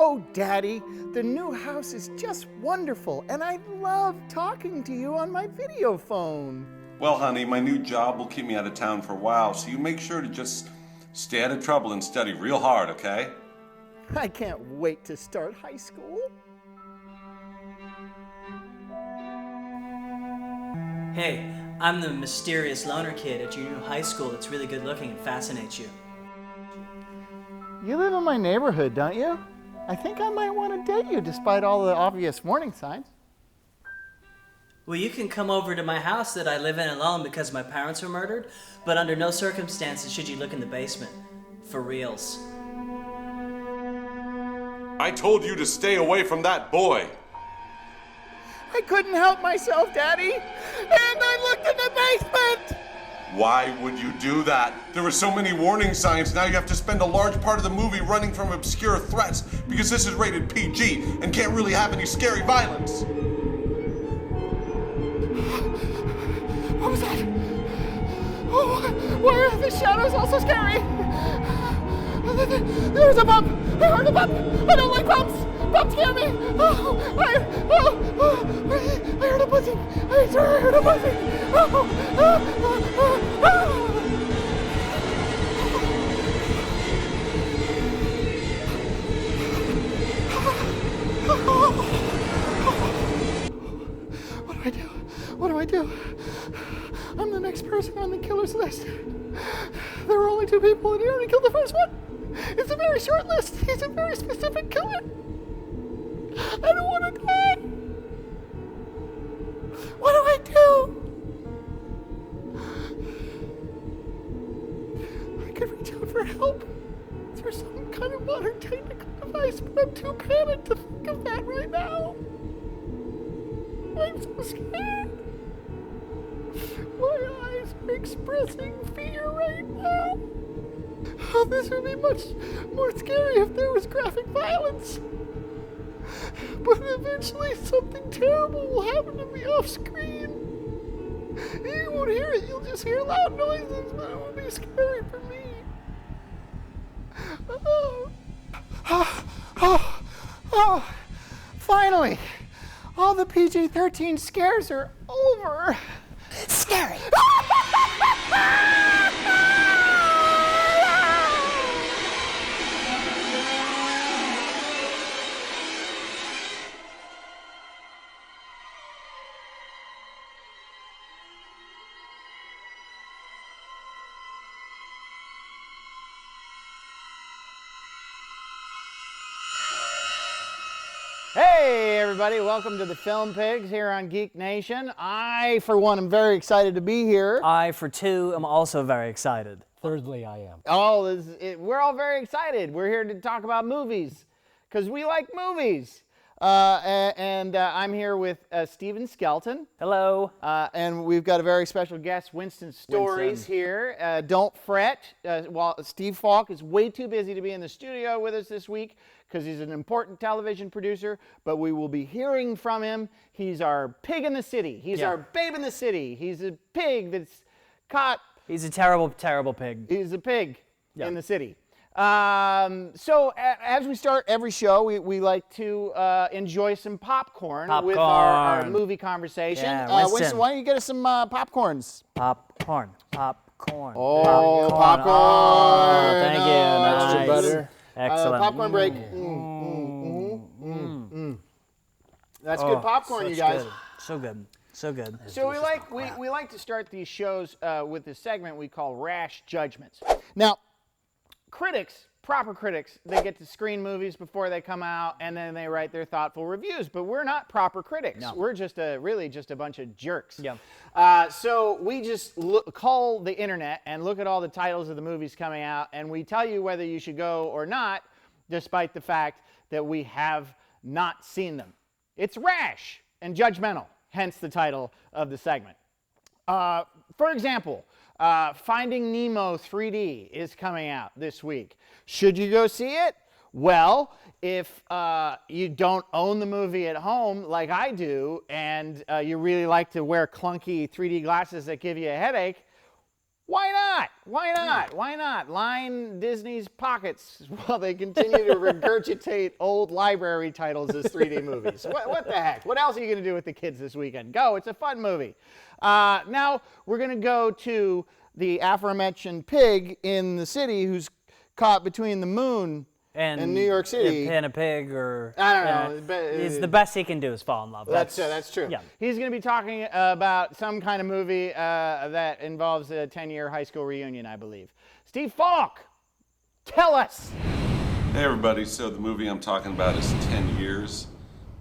Oh, Daddy, the new house is just wonderful, and I love talking to you on my video phone. Well, honey, my new job will keep me out of town for a while, so you make sure to just stay out of trouble and study real hard, okay? I can't wait to start high school. Hey, I'm the mysterious loner kid at your new high school that's really good looking and fascinates you. You live in my neighborhood, don't you? I think I might want to date you despite all the obvious warning signs. Well, you can come over to my house that I live in alone because my parents were murdered, but under no circumstances should you look in the basement. For reals. I told you to stay away from that boy. I couldn't help myself, Daddy, and I looked in the basement! Why would you do that? There were so many warning signs, now you have to spend a large part of the movie running from obscure threats because this is rated PG and can't really have any scary violence. What was that? Oh, why are the shadows also scary? There was a bump! I heard a bump! I don't like bumps! Bumps scare me! I heard a buzzing! I heard a buzzing! What do I do? What do I do? I'm the next person on the killer's list. There were only 2 people and he already killed the first one. It's a very short list. He's a very specific killer. I don't want to die. What do I do? I could reach out for help through some kind of modern technical device, but I'm too panicked to think of that right now. I'm so scared. My eyes are expressing fear right now. Oh, this would be much more scary if there was graphic violence. But eventually something terrible will happen to me off screen. You won't hear it, you'll just hear loud noises, but it won't be scary for me. Oh, finally! All the PG-13 scares are over. Scary! Hey everybody, welcome to the Film Pigs here on GeekNation. I, for one, am very excited to be here. I, for two, am also very excited. Thirdly, I am. We're all very excited. We're here to talk about movies, because we like movies. I'm here with Steven Skelton. Hello. And we've got a very special guest, Winston Stories here. Don't fret. While Steve Falk is way too busy to be in the studio with us this week, because he's an important television producer, but we will be hearing from him. He's our pig in the city. He's our babe in the city. He's a pig that's caught. He's a terrible, terrible pig. He's a pig in the city. So as we start every show, we like to enjoy some popcorn with our movie conversation. Yeah, Winston, why don't you get us some popcorns? Popcorn. Oh, popcorn. Oh, thank you. Extra Nice. butter. Excellent. Popcorn break. That's good popcorn, you guys. Good. So good. So good. So we like to start these shows with this segment we call Rash Judgments. Now, critics, proper critics, they get to screen movies before they come out, and then they write their thoughtful reviews. But we're not proper critics. No. We're just really just a bunch of jerks. Yeah. So we just call the internet and look at all the titles of the movies coming out, and we tell you whether you should go or not, despite the fact that we have not seen them. It's rash and judgmental, hence the title of the segment. For example, Finding Nemo 3D is coming out this week. Should you go see it? Well, if you don't own the movie at home like I do, and you really like to wear clunky 3D glasses that give you a headache, Why not? Why not? Why not? Line Disney's pockets while they continue to regurgitate old library titles as 3D movies. What the heck? What else are you going to do with the kids this weekend? Go. It's a fun movie. Now we're going to go to the aforementioned pig in the city who's caught between the moon and New York City. And a pig, or I don't know. It's the best he can do is fall in love. That's true. Yeah. He's going to be talking about some kind of movie that involves a 10-year high school reunion, I believe. Steve Falk, tell us. Hey everybody, so the movie I'm talking about is 10 Years.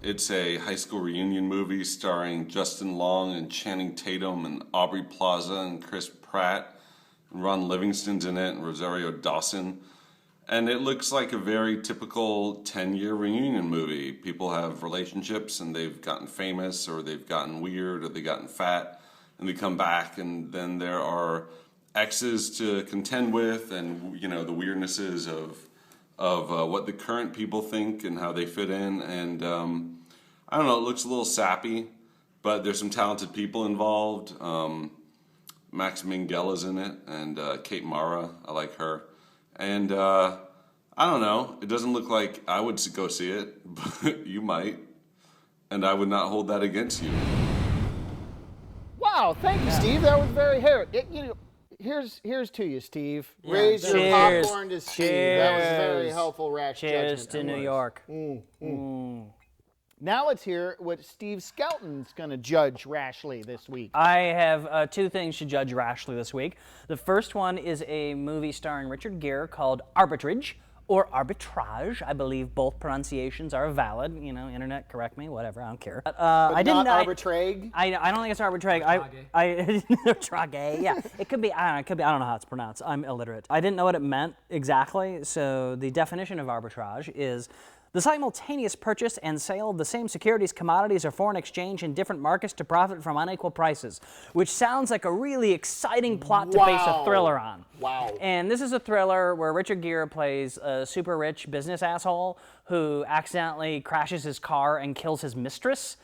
It's a high school reunion movie starring Justin Long and Channing Tatum and Aubrey Plaza and Chris Pratt. And Ron Livingston's in it and Rosario Dawson. And it looks like a very typical 10-year reunion movie. People have relationships and they've gotten famous, or they've gotten weird, or they've gotten fat, and they come back, and then there are exes to contend with, and you know, the weirdnesses of what the current people think and how they fit in. And I don't know, it looks a little sappy, but there's some talented people involved. Max Minghella in it, and Kate Mara, I like her. And I don't know, it doesn't look like I would go see it, but you might, and I would not hold that against you. Wow, thank you, Steve. That was very here's to you, Steve. Yeah, raise your popcorn to Steve. That was a very helpful rash judgment. Cheers to New York. Now let's hear what Steve Skelton's going to judge rashly this week. I have two things to judge rashly this week. The first one is a movie starring Richard Gere called Arbitrage, or Arbitrage. I believe both pronunciations are valid. You know, internet, correct me, whatever, I don't care. But not Arbitrage? I don't think it's Arbitrage. Trage, yeah. It could be, I don't know how it's pronounced. I'm illiterate. I didn't know what it meant exactly, so the definition of arbitrage is the simultaneous purchase and sale of the same securities, commodities, or foreign exchange in different markets to profit from unequal prices, which sounds like a really exciting plot to base a thriller on. Wow. And this is a thriller where Richard Gere plays a super rich business asshole who accidentally crashes his car and kills his mistress,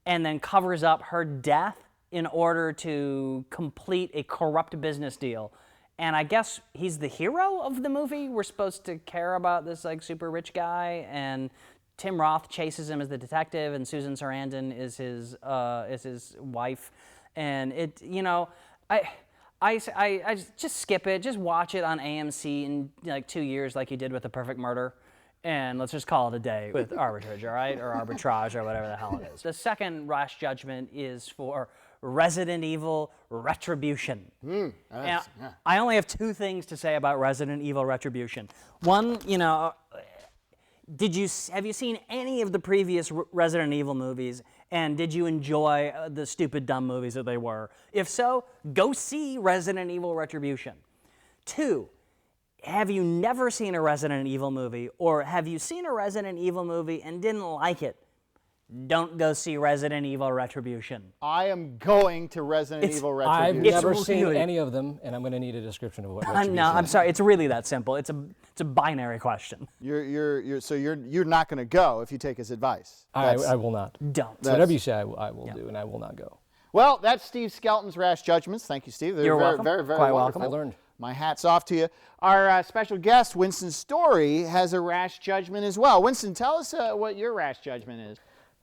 and then covers up her death in order to complete a corrupt business deal. And I guess he's the hero of the movie. We're supposed to care about this like super rich guy, and Tim Roth chases him as the detective, and Susan Sarandon is his wife. And it, you know, I just skip it. Just watch it on AMC in like 2 years, like you did with The Perfect Murder, and let's just call it a day with Arbitrage, all right, or Arbitrage, or whatever the hell it is. The second rash judgment is for Resident Evil Retribution. I only have two things to say about Resident Evil Retribution. One, you know, have you seen any of the previous Resident Evil movies, and did you enjoy the stupid, dumb movies that they were? If so, go see Resident Evil Retribution. Two, have you never seen a Resident Evil movie, or have you seen a Resident Evil movie and didn't like it? Don't go see Resident Evil Retribution. I am going to Resident Evil Retribution. I've never seen any of them, and I'm going to need a description of what Retribution No, I'm sorry. It's really that simple. It's a binary question. So you're not going to go if you take his advice. I will not. Don't. So whatever you say, I will do, and I will not go. Well, that's Steve Skelton's rash judgments. Thank you, Steve. You're welcome. Very, very Quite wonderful. welcome. I learned. My hat's off to you. Our special guest, Winston Story, has a rash judgment as well. Winston, tell us what your rash judgment is.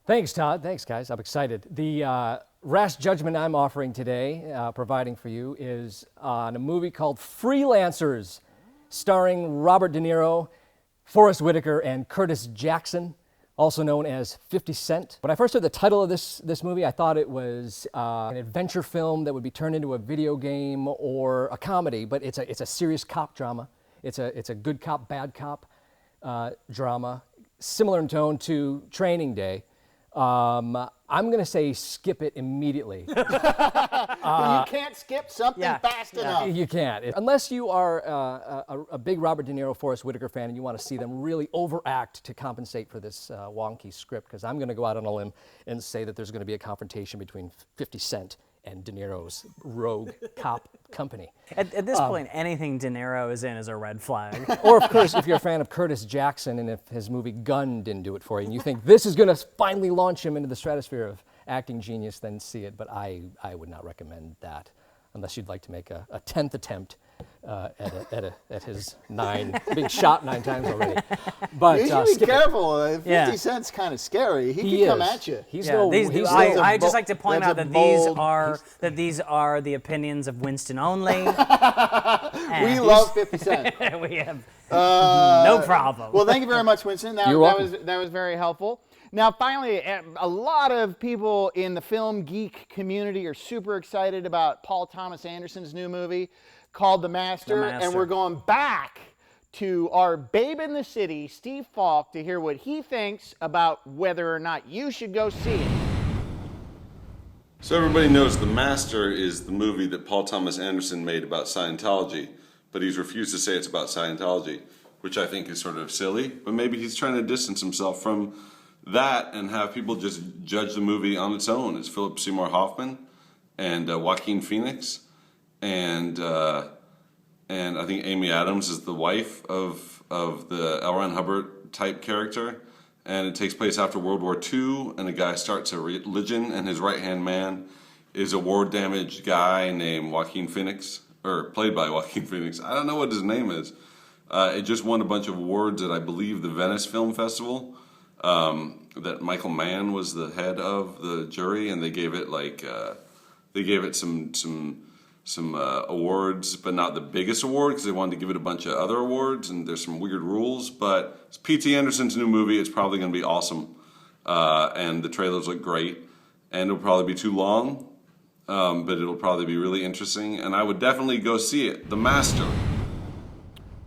Thanks, Todd. Thanks, guys. I'm excited. The rash judgment I'm offering today, providing for you, is on a movie called Freelancers, starring Robert De Niro, Forrest Whitaker, and Curtis Jackson, also known as 50 Cent. When I first heard the title of this movie, I thought it was an adventure film that would be turned into a video game or a comedy, but it's a serious cop drama. It's a good cop, bad cop drama, similar in tone to Training Day. I'm going to say skip it immediately. You can't skip something fast enough. You can't. Unless you are a big Robert De Niro, Forrest Whitaker fan, and you want to see them really overact to compensate for this wonky script, because I'm going to go out on a limb and say that there's going to be a confrontation between 50 Cent and De Niro's rogue cop company. At this point, anything De Niro is in is a red flag. Or, of course, if you're a fan of Curtis Jackson and if his movie Gun didn't do it for you, and you think this is going to finally launch him into the stratosphere of acting genius, then see it. But I would not recommend that unless you'd like to make a 10th attempt at his 9, being shot 9 times already. But You should be skip it. careful. 50 Yeah. Cent's kind of scary. He He could come is. at you. He's Yeah, no. these, he's I, no- I just like to point that's out a that bold- these are the opinions of Winston only. We And love 50 Cent. we have no problem. Well, thank you very much, Winston. You're welcome. That was very helpful. Now, finally, a lot of people in the film geek community are super excited about Paul Thomas Anderson's new movie called The Master, and we're going back to our babe in the city, Steve Falk, to hear what he thinks about whether or not you should go see it. So everybody knows The Master is the movie that Paul Thomas Anderson made about Scientology, but he's refused to say it's about Scientology, which I think is sort of silly, but maybe he's trying to distance himself from that and have people just judge the movie on its own. It's Philip Seymour Hoffman and Joaquin Phoenix, and I think Amy Adams is the wife of the L. Ron Hubbard type character, and it takes place after World War II, and a guy starts a religion, and his right-hand man is a war-damaged guy named Joaquin Phoenix, or played by Joaquin Phoenix. I don't know what his name is. It just won a bunch of awards at, I believe, the Venice Film Festival. That Michael Mann was the head of the jury, and they gave it some awards, but not the biggest award because they wanted to give it a bunch of other awards, and there's some weird rules. But it's P.T. Anderson's new movie. It's probably going to be awesome, and the trailers look great, and it'll probably be too long, but it'll probably be really interesting, and I would definitely go see it. The Master.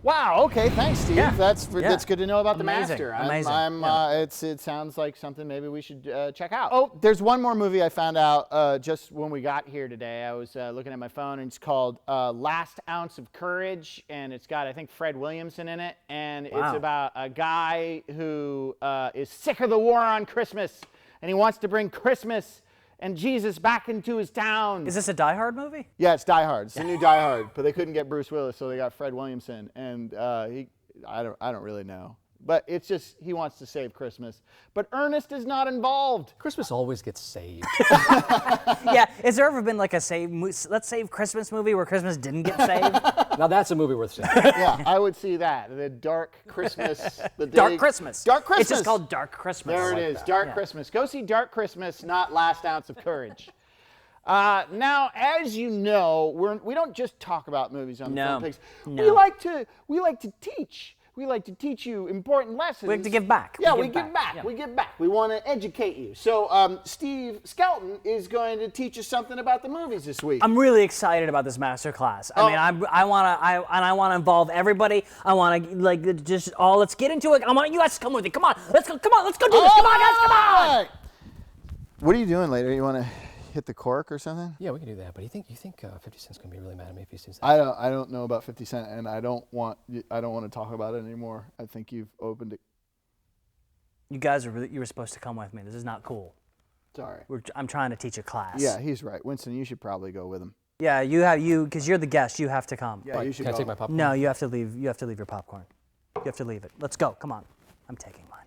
Wow. Okay. Thanks, Steve. Yeah. That's good to know about The Amazing. Master. Amazing. It sounds like something maybe we should check out. Oh, there's one more movie I found out just when we got here today. I was looking at my phone, and it's called Last Ounce of Courage, and it's got, I think, Fred Williamson in it, and it's about a guy who is sick of the war on Christmas, and he wants to bring Christmas and Jesus back into his town. Is this a Die Hard movie? Yeah, it's Die Hard. It's a new Die Hard, but they couldn't get Bruce Willis, so they got Fred Williamson, and I don't really know, but it's just he wants to save Christmas, but Ernest is not involved. Christmas always gets saved. Yeah. Has there ever been like a Let's Save Christmas movie where Christmas didn't get saved? Now that's a movie worth seeing. Yeah, I would see that. The Dark Christmas. Dark Christmas. Dark Christmas. It's just called Dark Christmas. There it is, Dark Christmas. Go see Dark Christmas, not Last Ounce of Courage. Now, as you know, we don't just talk about movies on the Film Pigs. No. We like to teach. We like to teach you important lessons. We like to give back. Yeah, we give back. Yeah. We give back. We want to educate you. So Steve Skelton is going to teach us something about the movies this week. I'm really excited about this master class. I mean, I want to involve everybody. I want to let's get into it. I want you guys to come with me. Come on, let's go. Come on, let's go do this. Come on, guys, come on. What are you doing later? You want to hit the cork or something? Yeah, we can do that. But you think 50 Cent's gonna be really mad at me if he sees that? I don't know about 50 Cent, and I don't want to talk about it anymore. I think you've opened it. You guys you were supposed to come with me. This is not cool. Sorry. I'm trying to teach a class. Yeah, he's right. Winston, you should probably go with him. Yeah, because you're the guest. You have to come. Yeah, you should Can go. I take my popcorn? No, you have to leave. You have to leave your popcorn. You have to leave it. Let's go. Come on. I'm taking mine.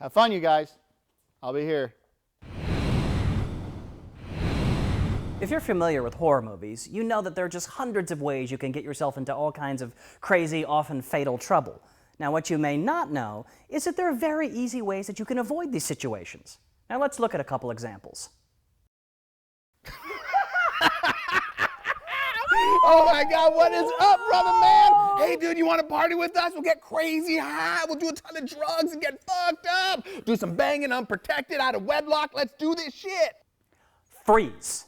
Have fun, you guys. I'll be here. If you're familiar with horror movies, you know that there are just hundreds of ways you can get yourself into all kinds of crazy, often fatal trouble. Now, what you may not know is that there are very easy ways that you can avoid these situations. Now, let's look at a couple examples. Oh my God, what is up, brother man? Hey dude, you want to party with us? We'll get crazy high. We'll do a ton of drugs and get fucked up. Do some banging unprotected out of wedlock. Let's do this shit. Freeze.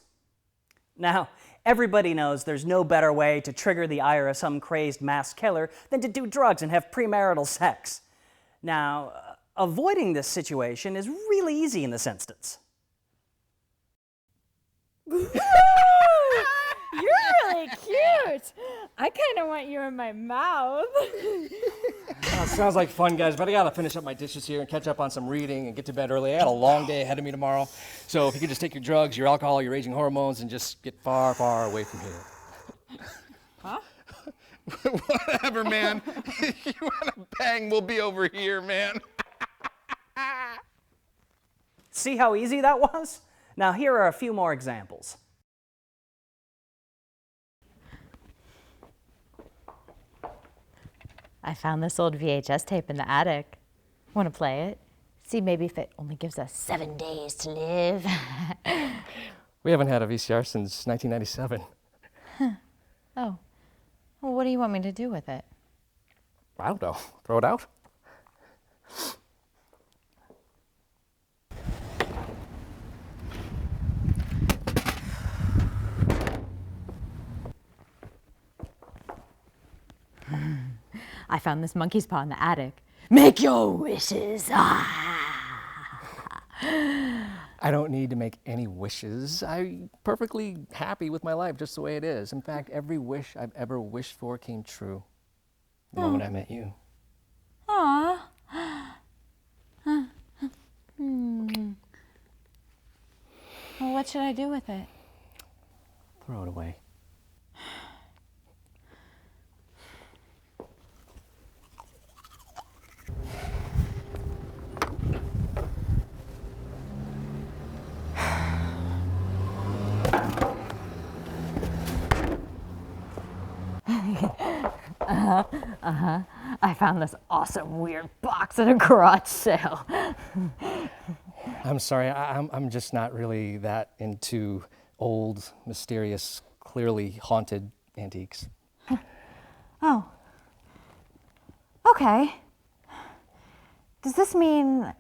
Now, everybody knows there's no better way to trigger the ire of some crazed mass killer than to do drugs and have premarital sex. Now, avoiding this situation is really easy in this instance. You're really cute. I kind of want you in my mouth. Sounds like fun, guys, but I gotta finish up my dishes here and catch up on some reading and get to bed early. I got a long day ahead of me tomorrow. So if you could just take your drugs, your alcohol, your raging hormones, and just get far, far away from here. Huh? Whatever, man. If you want to bang, we'll be over here, man. See how easy that was? Now, here are a few more examples. I found this old VHS tape in the attic. Want to play it? See maybe if it only gives us 7 days to live. We haven't had a VCR since 1997. Oh. Well, what do you want me to do with it? I don't know. Throw it out? I found this monkey's paw in the attic. Make your wishes. I don't need to make any wishes. I'm perfectly happy with my life just the way it is. In fact, every wish I've ever wished for came true the moment I met you. Aw. Well, what should I do with it? Throw it away. I found this awesome weird box at a garage sale. I'm sorry, I'm just not really that into old, mysterious, clearly haunted antiques. Oh. Okay. Does this mean...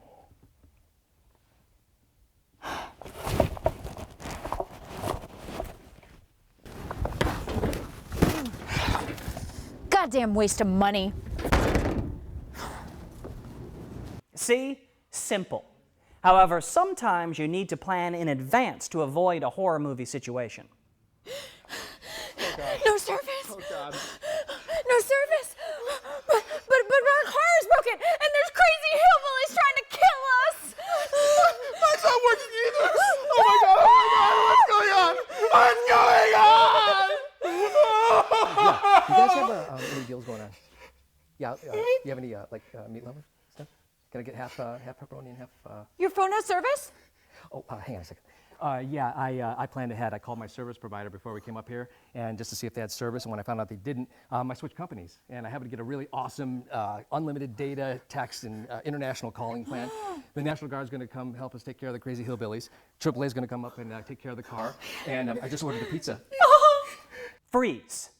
Goddamn waste of money. See? Simple. However, sometimes you need to plan in advance to avoid a horror movie situation. No service. Oh God. No service. But my car is broken and there's crazy hillbillies trying to kill us. That's not working either. Oh my God, what's going on? What's going on? You guys have any deals going on? Yeah, you have any meat lovers stuff? Can I get half pepperoni and half? Your phone has service? Oh, hang on a second. Yeah, I planned ahead. I called my service provider before we came up here, and just to see if they had service. And when I found out they didn't, I switched companies, and I happened to get a really awesome unlimited data, text, and international calling plan. The National Guard's going to come help us take care of the crazy hillbillies. AAA is going to come up and take care of the car, and I just ordered a pizza. Freeze.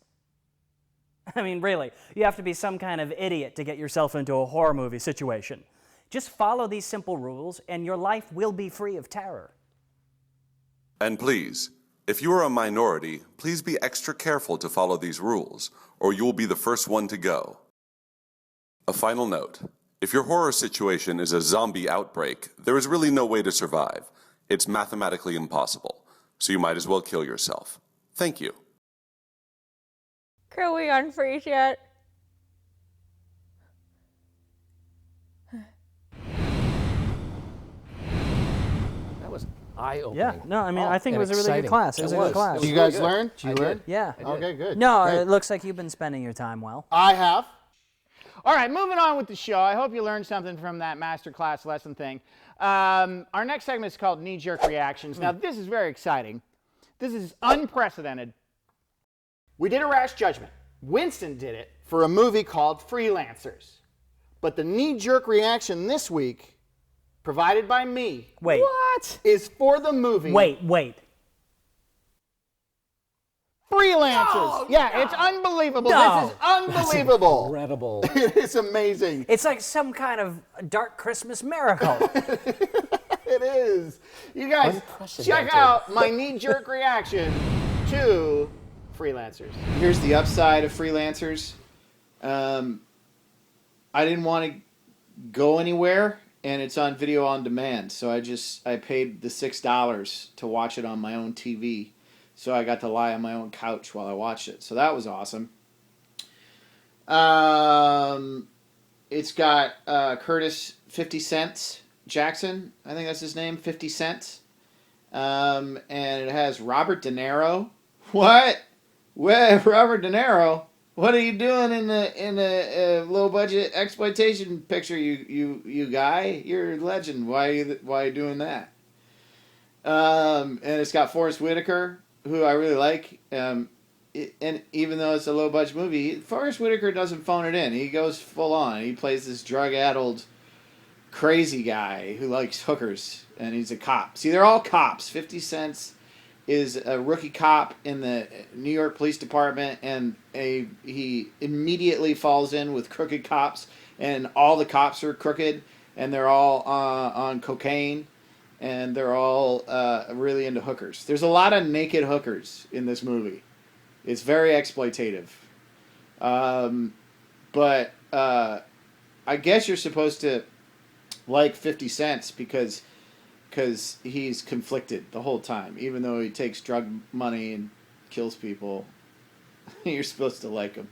I mean, really, you have to be some kind of idiot to get yourself into a horror movie situation. Just follow these simple rules, and your life will be free of terror. And please, if you are a minority, please be extra careful to follow these rules, or you will be the first one to go. A final note. If your horror situation is a zombie outbreak, there is really no way to survive. It's mathematically impossible, so you might as well kill yourself. Thank you. Can we unfreeze yet? That was eye-opening. Yeah, no, I mean, I think it and was a really good exciting. class. It was a good class. Did you guys learn? Did you learn? Yeah. Okay, good. No, Great. it looks like you've been spending your time well. I have. All right, moving on with the show. I hope you learned something from that masterclass lesson thing. Our next segment is called Knee-Jerk Reactions. Now, this is very exciting. This is unprecedented. We did a rash judgment. Winston did it for a movie called Freelancers. But the knee-jerk reaction this week, provided by me, Wait. what? Is for the movie Wait. Freelancers. Yeah, it's unbelievable. No. This is unbelievable. Incredible. It's amazing. It's like some kind of dark Christmas miracle. It is. You guys, Unprecedented. check out my knee-jerk reaction to Freelancers. Here's the upside of Freelancers. I didn't want to go anywhere, and it's on video on demand. So I paid the $6 to watch it on my own TV. So I got to lie on my own couch while I watched it. So that was awesome. It's got Curtis 50 Cent Jackson. I think that's his name, 50 Cent. And it has Robert De Niro. What? Well, Robert De Niro, what are you doing in the low budget exploitation picture, you guy? You're a legend. Why are you doing that? And it's got Forrest Whitaker, who I really like. and even though it's a low budget movie, Forrest Whitaker doesn't phone it in. He goes full on. He plays this drug addled, crazy guy who likes hookers, and he's a cop. See, they're all cops. 50 Cent is a rookie cop in the New York Police Department, and he immediately falls in with crooked cops, and all the cops are crooked, and they're all on cocaine, and they're all really into hookers. There's a lot of naked hookers in this movie. It's very exploitative. But I guess you're supposed to like 50 Cent because he's conflicted the whole time. Even though he takes drug money and kills people, you're supposed to like him.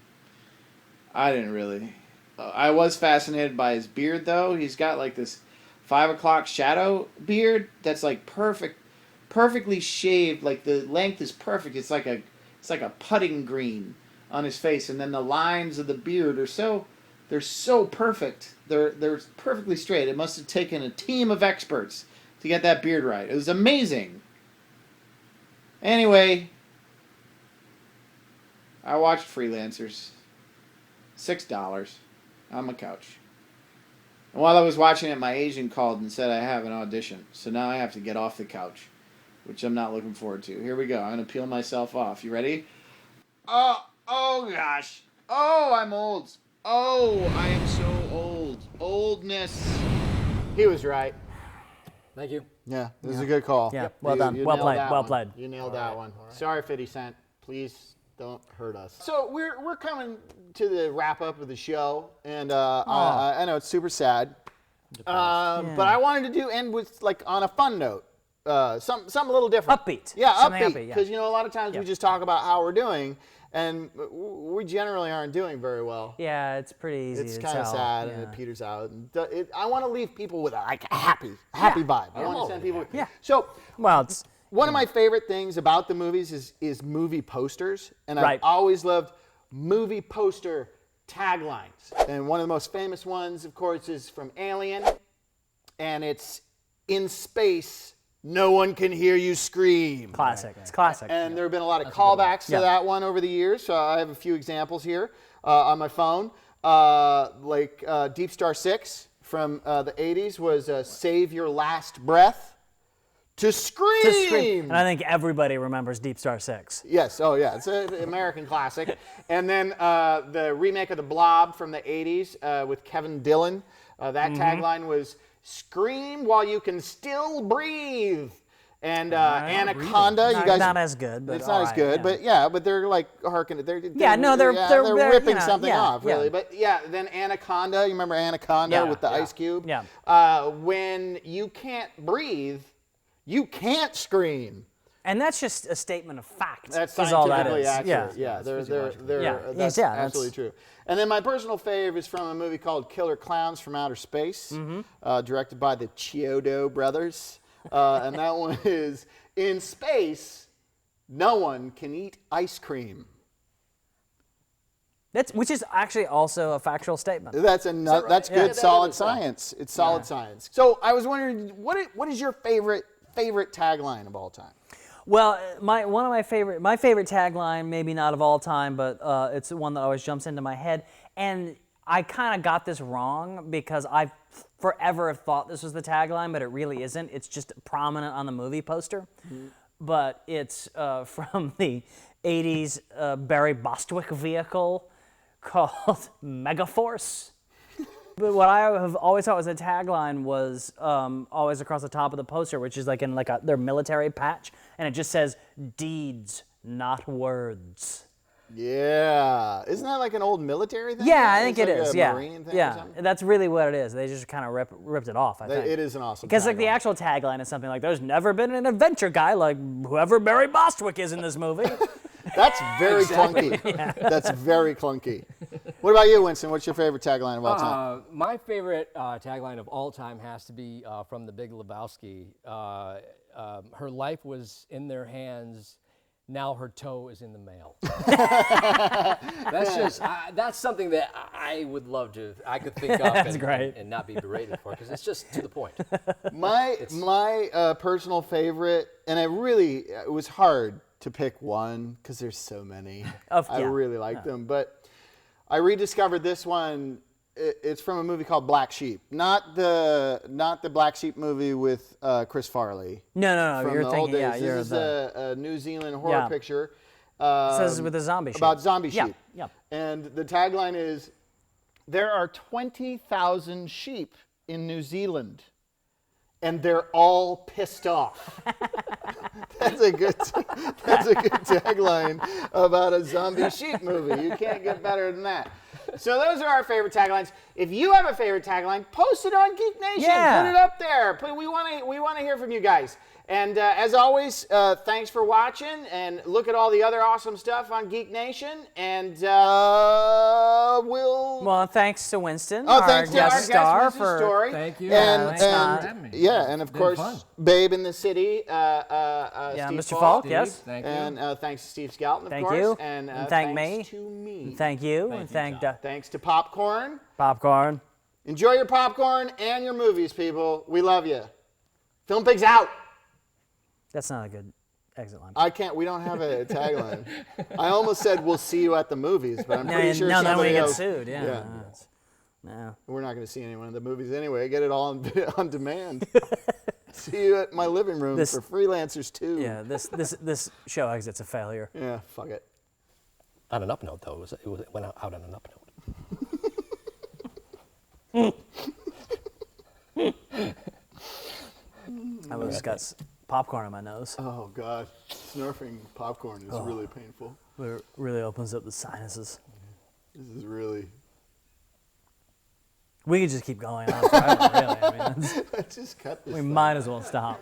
I didn't really. I was fascinated by his beard, though. He's got like this 5 o'clock shadow beard that's like perfectly shaved. Like the length is perfect. It's like a putting green on his face, and then the lines of the beard are so perfect. They're perfectly straight. It must have taken a team of experts to get that beard right. It was amazing. Anyway, I watched Freelancers. $6 on my couch. And while I was watching it, my agent called and said I have an audition. So now I have to get off the couch, which I'm not looking forward to. Here we go. I'm going to peel myself off. You ready? Oh gosh. Oh, I'm old. Oh, I am so old. Oldness. He was right. Thank you. Yeah, this is a good call. Yeah, well done. Well nailed played. that Well one. played. You nailed that one. Sorry, 50 Cent. Please don't hurt us. So we're coming to the wrap up of the show, and I know it's super sad, but I wanted to end with like on a fun note, something a little different. Upbeat. Yeah, Something upbeat. Because a lot of times we just talk about how we're doing, and we generally aren't doing very well. Yeah, it's pretty easy. It's to kind of tell. sad, and it peters out. And I want to leave people with a happy vibe. I want to send people. Yeah. So, Well, it's one of my favorite things about the movies is movie posters, and I've Right. always loved movie poster taglines. And one of the most famous ones, of course, is from Alien, and it's "In space, no one can hear you scream." classic. It's classic. And there have been a lot of callbacks to that one over the years. So I have a few examples here on my phone. Like Deep Star 6 from the 80s was "Save Your Last Breath to Scream." To Scream. And I think everybody remembers Deep Star 6. Yes, oh yeah, it's an American classic. And then the remake of The Blob from the 80s with Kevin Dillon. That tagline was "Scream while you can still breathe." And Anaconda, you guys. Not as good, but it's not as good, but they're like harking. They're they're ripping something off, yeah. really. But yeah, then Anaconda. You remember Anaconda with the Ice Cube? Yeah. When you can't breathe, you can't scream. And that's just a statement of fact. That's is all that scientifically is. accurate. Yeah. That's Yeah, absolutely true. And then my personal fave is from a movie called Killer Clowns from Outer Space, directed by the Chiodo brothers. And that one is "In space, no one can eat ice cream." Which is actually also a factual statement. That's good, solid science. It's solid science. So I was wondering, what is your favorite tagline of all time? Well, my favorite tagline, maybe not of all time, but it's the one that always jumps into my head. And I kind of got this wrong because I've forever have thought this was the tagline, but it really isn't. It's just prominent on the movie poster. But it's from the 80s Barry Bostwick vehicle called Megaforce. But what I have always thought was a tagline was always across the top of the poster, which is like in their military patch, and it just says "Deeds, not words." Yeah, isn't that like an old military thing? Yeah, I think it like is. A Yeah, Marine thing or yeah, something? that's really what it is. They just kind of ripped it off. I think It is an awesome. because like the actual tagline is something like, "There's never been an adventure guy like whoever Barry Bostwick is in this movie." That's very clunky. That's very clunky. What about you, Winston? What's your favorite tagline of all time? My favorite tagline of all time has to be from The Big Lebowski. Her life was in their hands. Now her toe is in the mail. That's something that I would love to. I could think of and not be berated for because it's just to the point. My personal favorite, and it was hard to pick one because there's so many. I Yeah. really like them, but I rediscovered this one. It's from a movie called Black Sheep, not the Black Sheep movie with Chris Farley. No. From You're the thinking, old days. yeah, This you're is the. a New Zealand horror Yeah. picture. It says with a zombie sheep. About zombie sheep. Yeah. And the tagline is, "There are 20,000 sheep in New Zealand, and they're all pissed off." That's a good tagline about a zombie sheep movie. You can't get better than that. So those are our favorite taglines. If you have a favorite tagline, post it on GeekNation. Yeah. Put it up there. We want to hear from you guys. And as always, thanks for watching, and look at all the other awesome stuff on GeekNation. And we'll. Well, thanks to Winston, Oh, our thanks to our guest star, Winston for Story. Thank you. And, thanks for having me. yeah, and of been course, fun. Babe in the City. yeah, Steve Mr. Falk. Yes. Thank you. And thanks to Steve Skelton, of Thank course. you. And, And thank thanks me. to me. Thank you, and thank Thanks to Popcorn. Popcorn. Enjoy your popcorn and your movies, people. We love you. Film Pigs out. That's not a good exit line. We don't have a tagline. I almost said we'll see you at the movies, but I'm pretty sure no, then we somebody get else. sued. Yeah. Yeah. No. We're not going to see anyone at the movies anyway. Get it all on demand. See you at my living room for Freelancers 2. Yeah. This show exit's a failure. Yeah, fuck it. On an up note, though, it went out on an up note. I just got popcorn in my nose. Oh, God. Snurfing popcorn is really painful. It really opens up the sinuses. This is really... We could just keep going on forever, really. I mean, Let's just cut this we thing. might as well stop.